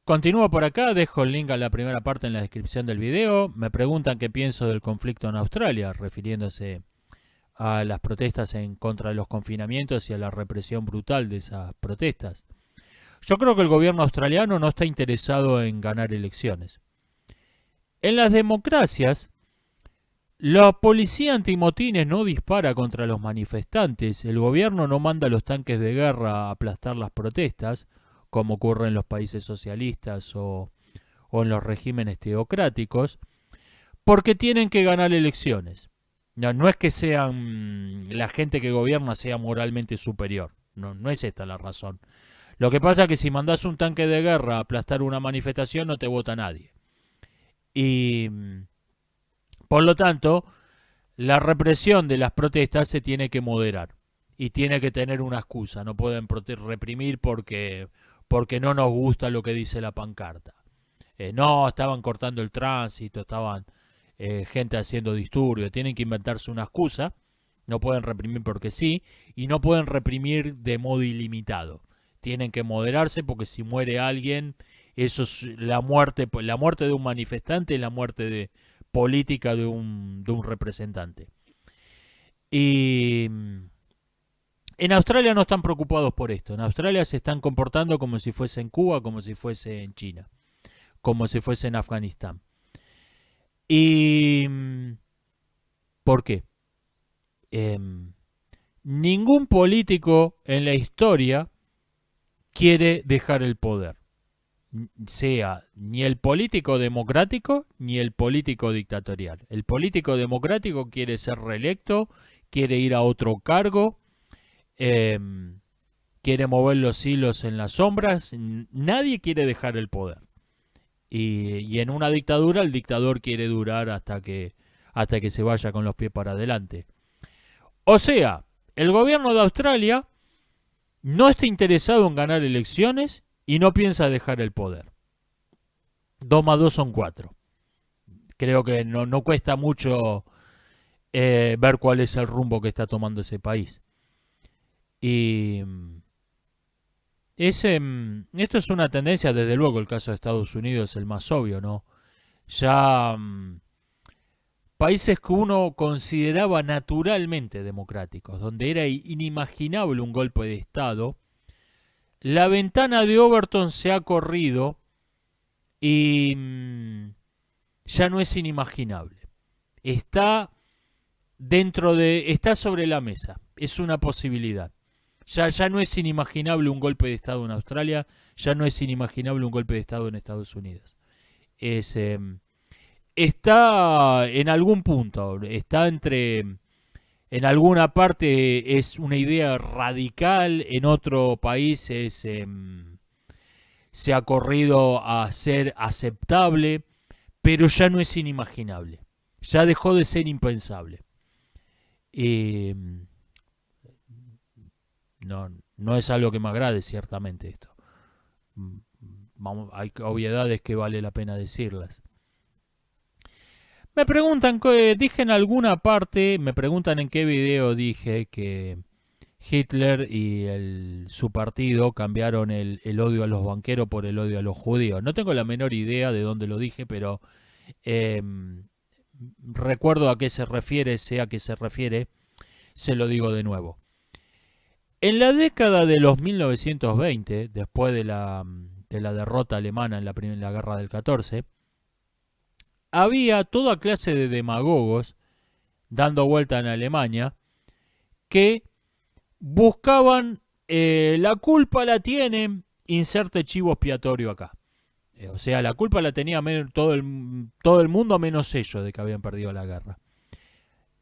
Continúo por acá, dejo el link a la primera parte en la descripción del video. Me preguntan qué pienso del conflicto en Australia, refiriéndose a las protestas en contra de los confinamientos y a la represión brutal de esas protestas. Yo creo que el gobierno australiano no está interesado en ganar elecciones. En las democracias, la policía antimotines no dispara contra los manifestantes, el gobierno no manda los tanques de guerra a aplastar las protestas, como ocurre en los países socialistas o en los regímenes teocráticos, porque tienen que ganar elecciones. No es que sean la gente que gobierna sea moralmente superior, no es esta la razón. Lo que pasa es que si mandás un tanque de guerra a aplastar una manifestación no te vota nadie. Y por lo tanto, la represión de las protestas se tiene que moderar y tiene que tener una excusa. No pueden reprimir porque no nos gusta lo que dice la pancarta. No, estaban cortando el tránsito, estaban gente haciendo disturbios. Tienen que inventarse una excusa. No pueden reprimir porque sí y no pueden reprimir de modo ilimitado. Tienen que moderarse porque si muere alguien, eso es la muerte de un manifestante es la muerte política de un representante. Y en Australia no están preocupados por esto. En Australia se están comportando como si fuese en Cuba, como si fuese en China, como si fuese en Afganistán. ¿Y por qué? Ningún político en la historia quiere dejar el poder. Sea ni el político democrático ni el político dictatorial. El político democrático quiere ser reelecto, quiere ir a otro cargo, quiere mover los hilos en las sombras. Nadie quiere dejar el poder. Y en una dictadura el dictador quiere durar hasta que se vaya con los pies para adelante. O sea, el gobierno de Australia no está interesado en ganar elecciones y no piensa dejar el poder. 2 más 2 son 4. Creo que no cuesta mucho ver cuál es el rumbo que está tomando ese país. Y esto es una tendencia, desde luego el caso de Estados Unidos es el más obvio, ¿no? Ya países que uno consideraba naturalmente democráticos, donde era inimaginable un golpe de Estado, la ventana de Overton se ha corrido y ya no es inimaginable. Está sobre la mesa, es una posibilidad. Ya no es inimaginable un golpe de Estado en Australia, ya no es inimaginable un golpe de Estado en Estados Unidos. Está en algún punto, está en alguna parte es una idea radical, en otro país se ha corrido a ser aceptable, pero ya no es inimaginable, ya dejó de ser impensable. No es algo que me agrade ciertamente esto. Hay obviedades que vale la pena decirlas. Me preguntan, dije en alguna parte, me preguntan en qué video dije que Hitler y su partido cambiaron el odio a los banqueros por el odio a los judíos. No tengo la menor idea de dónde lo dije, pero recuerdo a qué se refiere, sé a qué se refiere, se lo digo de nuevo. En la década de los 1920, después de la derrota alemana en la guerra del 14, había toda clase de demagogos dando vuelta en Alemania que buscaban la culpa la tienen, inserte chivo expiatorio acá. O sea, la culpa la tenía todo el mundo menos ellos de que habían perdido la guerra.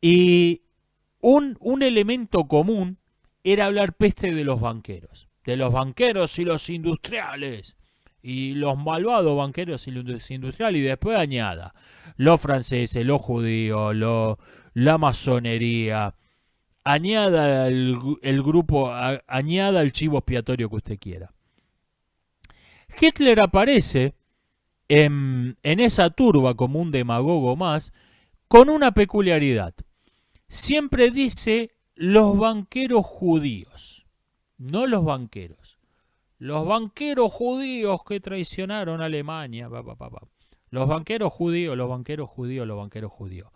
Y un elemento común era hablar peste de los banqueros y los industriales, y los malvados banqueros y los industriales, y después añada los franceses, los judíos, la masonería, añada el grupo, añada el chivo expiatorio que usted quiera. Hitler aparece en esa turba como un demagogo más, con una peculiaridad. Siempre dice los banqueros judíos, no los banqueros, los banqueros judíos que traicionaron a Alemania. Los banqueros judíos, los banqueros judíos, los banqueros judíos.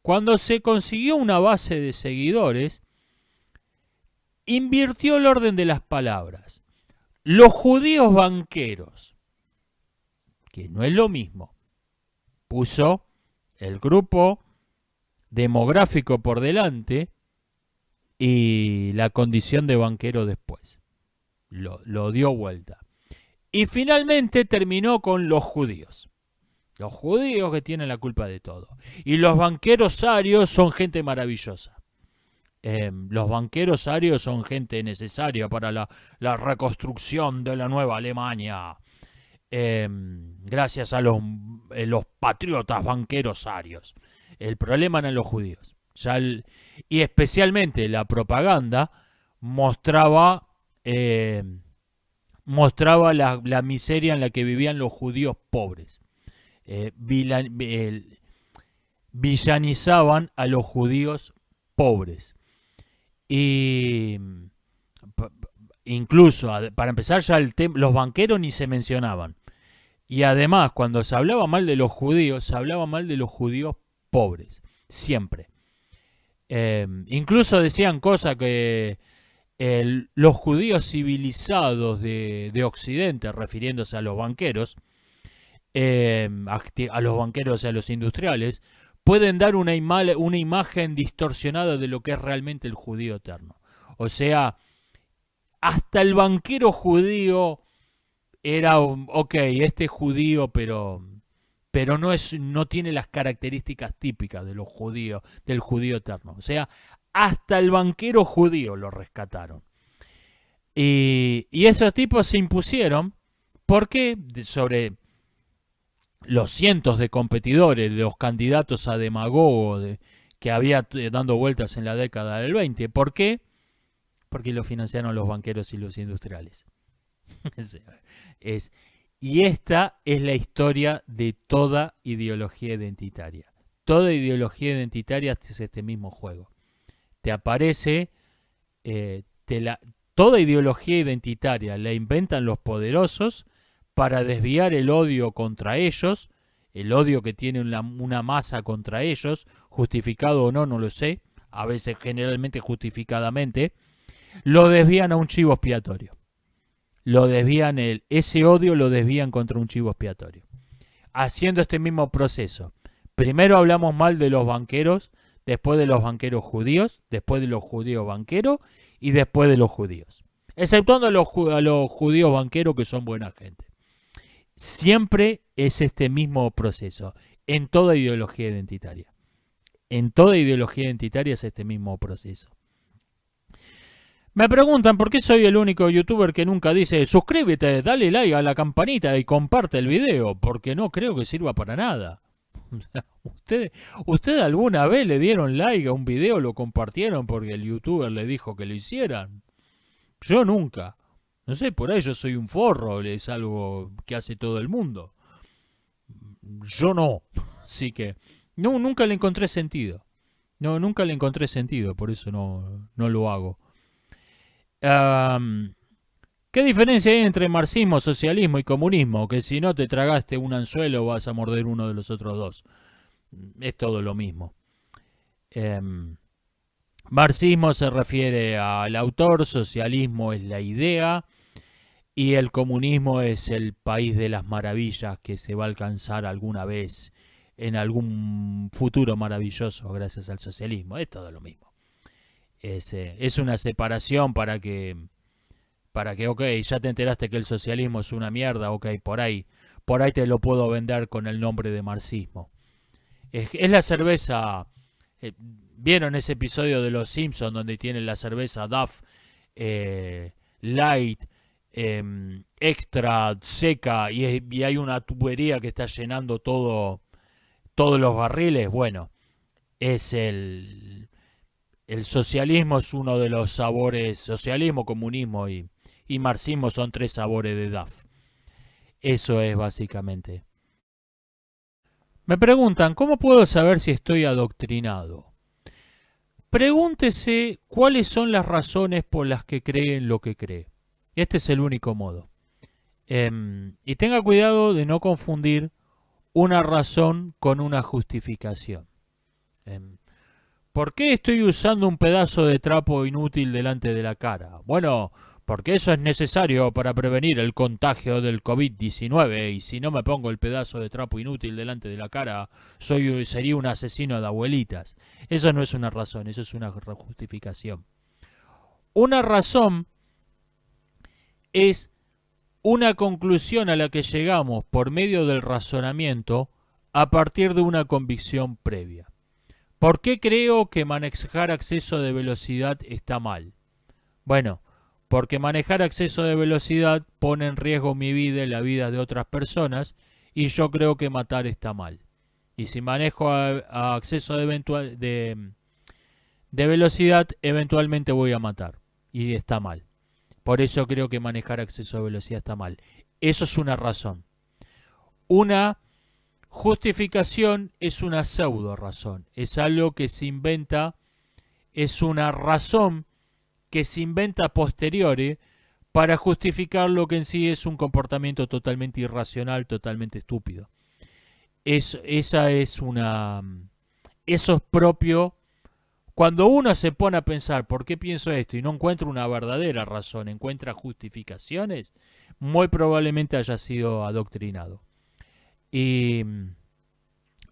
Cuando se consiguió una base de seguidores, invirtió el orden de las palabras. Los judíos banqueros, que no es lo mismo, puso el grupo demográfico por delante y la condición de banquero después. Lo dio vuelta. Y finalmente terminó con los judíos. Los judíos que tienen la culpa de todo. Y los banqueros arios son gente maravillosa. Los banqueros arios son gente necesaria para la reconstrucción de la nueva Alemania. Gracias a los patriotas banqueros arios. El problema eran los judíos. Y especialmente la propaganda mostraba la miseria en la que vivían los judíos pobres. Villanizaban a los judíos pobres. Y incluso, para empezar, ya los banqueros ni se mencionaban. Y además, cuando se hablaba mal de los judíos, se hablaba mal de los judíos pobres. Siempre. Incluso decían cosas que los judíos civilizados de Occidente, refiriéndose a los banqueros, a los banqueros y a los industriales, pueden dar una imagen distorsionada de lo que es realmente el judío eterno. O sea, hasta el banquero judío era, ok, este es judío, pero no tiene las características típicas de los judíos, del judío eterno. O sea, hasta el banquero judío lo rescataron. Y esos tipos se impusieron porque sobre los cientos de competidores, de los candidatos a demagogo que había dando vueltas en la década del 20. ¿Por qué? Porque lo financiaron los banqueros y los industriales. Y esta es la historia de toda ideología identitaria. Toda ideología identitaria es este mismo juego. Te aparece, toda ideología identitaria la inventan los poderosos para desviar el odio contra ellos, el odio que tiene una masa contra ellos, justificado o no, no lo sé, a veces generalmente justificadamente, lo desvían a un chivo expiatorio. Ese odio lo desvían contra un chivo expiatorio. Haciendo este mismo proceso. Primero hablamos mal de los banqueros, después de los banqueros judíos, después de los judíos banqueros y después de los judíos. Exceptuando a los judíos banqueros que son buena gente. Siempre es este mismo proceso, en toda ideología identitaria. En toda ideología identitaria es este mismo proceso. Me preguntan por qué soy el único youtuber que nunca dice suscríbete, dale like a la campanita y comparte el video, porque no creo que sirva para nada. ¿Usted alguna vez le dieron like a un video, lo compartieron porque el youtuber le dijo que lo hicieran? Yo nunca. No sé, por ahí yo soy un forro, es algo que hace todo el mundo. Yo no. Así que no, nunca le encontré sentido. No, nunca le encontré sentido, por eso no lo hago. ¿Qué diferencia hay entre marxismo, socialismo y comunismo? Que si no te tragaste un anzuelo vas a morder uno de los otros dos. Es todo lo mismo. Marxismo se refiere al autor, socialismo es la idea y el comunismo es el país de las maravillas que se va a alcanzar alguna vez en algún futuro maravilloso gracias al socialismo. Es todo lo mismo. Es una separación para que, ok, ya te enteraste que el socialismo es una mierda, ok, por ahí te lo puedo vender con el nombre de marxismo. Es la cerveza, ¿vieron ese episodio de Los Simpsons donde tienen la cerveza Duff Light, extra seca y hay una tubería que está llenando todos los barriles? Bueno, es el socialismo es uno de los sabores, socialismo, comunismo y marxismo son 3 sabores de Duff. Eso es básicamente. Me preguntan, ¿cómo puedo saber si estoy adoctrinado? Pregúntese cuáles son las razones por las que cree en lo que cree. Este es el único modo. Y tenga cuidado de no confundir una razón con una justificación. ¿Por qué estoy usando un pedazo de trapo inútil delante de la cara? Bueno, porque eso es necesario para prevenir el contagio del COVID-19 y si no me pongo el pedazo de trapo inútil delante de la cara, sería un asesino de abuelitas. Eso no es una razón, eso es una justificación. Una razón es una conclusión a la que llegamos por medio del razonamiento a partir de una convicción previa. ¿Por qué creo que manejar exceso de velocidad está mal? Bueno, porque manejar exceso de velocidad pone en riesgo mi vida y la vida de otras personas y yo creo que matar está mal. Y si manejo a exceso de velocidad, eventualmente voy a matar y está mal. Por eso creo que manejar a exceso de velocidad está mal. Eso es una razón. Una justificación es una pseudo razón. Es algo que se inventa, es una razón que se inventa a posteriori para justificar lo que en sí es un comportamiento totalmente irracional, totalmente estúpido. Eso es propio. Cuando uno se pone a pensar por qué pienso esto y no encuentra una verdadera razón, encuentra justificaciones, muy probablemente haya sido adoctrinado. Y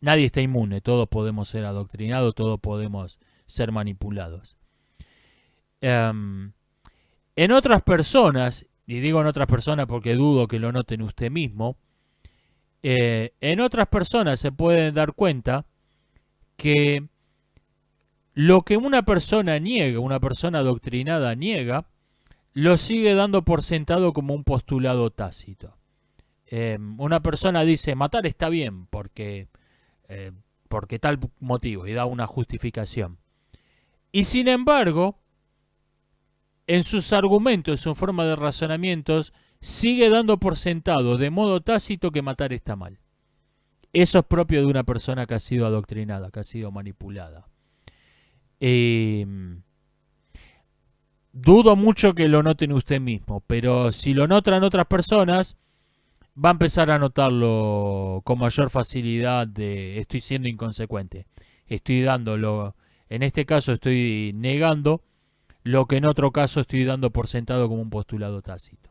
nadie está inmune, todos podemos ser adoctrinados, todos podemos ser manipulados. En otras personas, y digo en otras personas porque dudo que lo noten usted mismo, en otras personas se pueden dar cuenta que lo que una persona niega, una persona adoctrinada niega, lo sigue dando por sentado como un postulado tácito. Una persona dice, matar está bien porque tal motivo, y da una justificación. Y sin embargo, en sus argumentos, en su forma de razonamientos, sigue dando por sentado de modo tácito que matar está mal. Eso es propio de una persona que ha sido adoctrinada, que ha sido manipulada. Dudo mucho que lo noten usted mismo, pero si lo notan otras personas, va a empezar a notarlo con mayor facilidad de estoy siendo inconsecuente. Estoy dándolo, en este caso estoy negando lo que en otro caso estoy dando por sentado como un postulado tácito.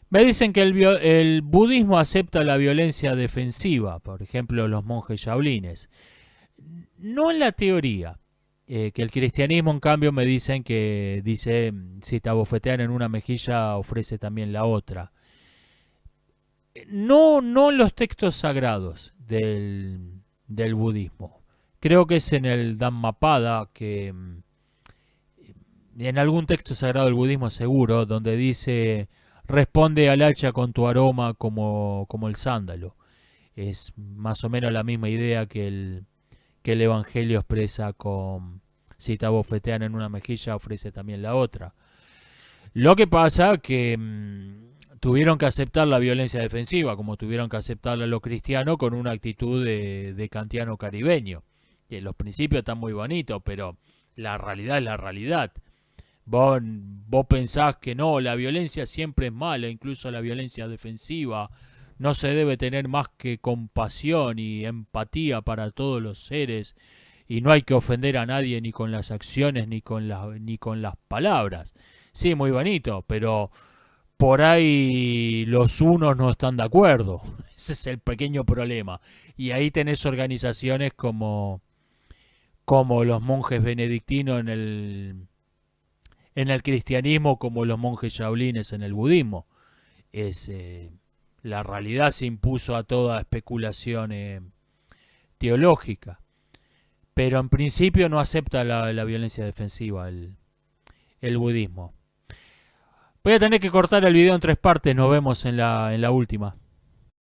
Me dicen que el budismo acepta la violencia defensiva, por ejemplo los monjes shaolines. No en la teoría, que el cristianismo en cambio me dicen que dice si te abofetean en una mejilla ofrece también la otra. No en los textos sagrados del budismo. Creo que es en el Dhammapada, que en algún texto sagrado del budismo seguro, donde dice responde al hacha con tu aroma como el sándalo. Es más o menos la misma idea que el Evangelio expresa con si te abofetean en una mejilla ofrece también la otra. Lo que pasa que tuvieron que aceptar la violencia defensiva, como tuvieron que aceptarla los cristianos con una actitud de kantiano caribeño. Que los principios están muy bonitos, pero la realidad es la realidad. Vos pensás que no, la violencia siempre es mala, incluso la violencia defensiva. No se debe tener más que compasión y empatía para todos los seres y no hay que ofender a nadie ni con las acciones ni con las palabras. Sí, muy bonito, pero por ahí los unos no están de acuerdo. Ese es el pequeño problema. Y ahí tenés organizaciones como los monjes benedictinos en el cristianismo, como los monjes shaolines en el budismo. La realidad se impuso a toda especulación teológica. Pero en principio no acepta la violencia defensiva el budismo. Voy a tener que cortar el video en 3 partes, nos vemos en la última.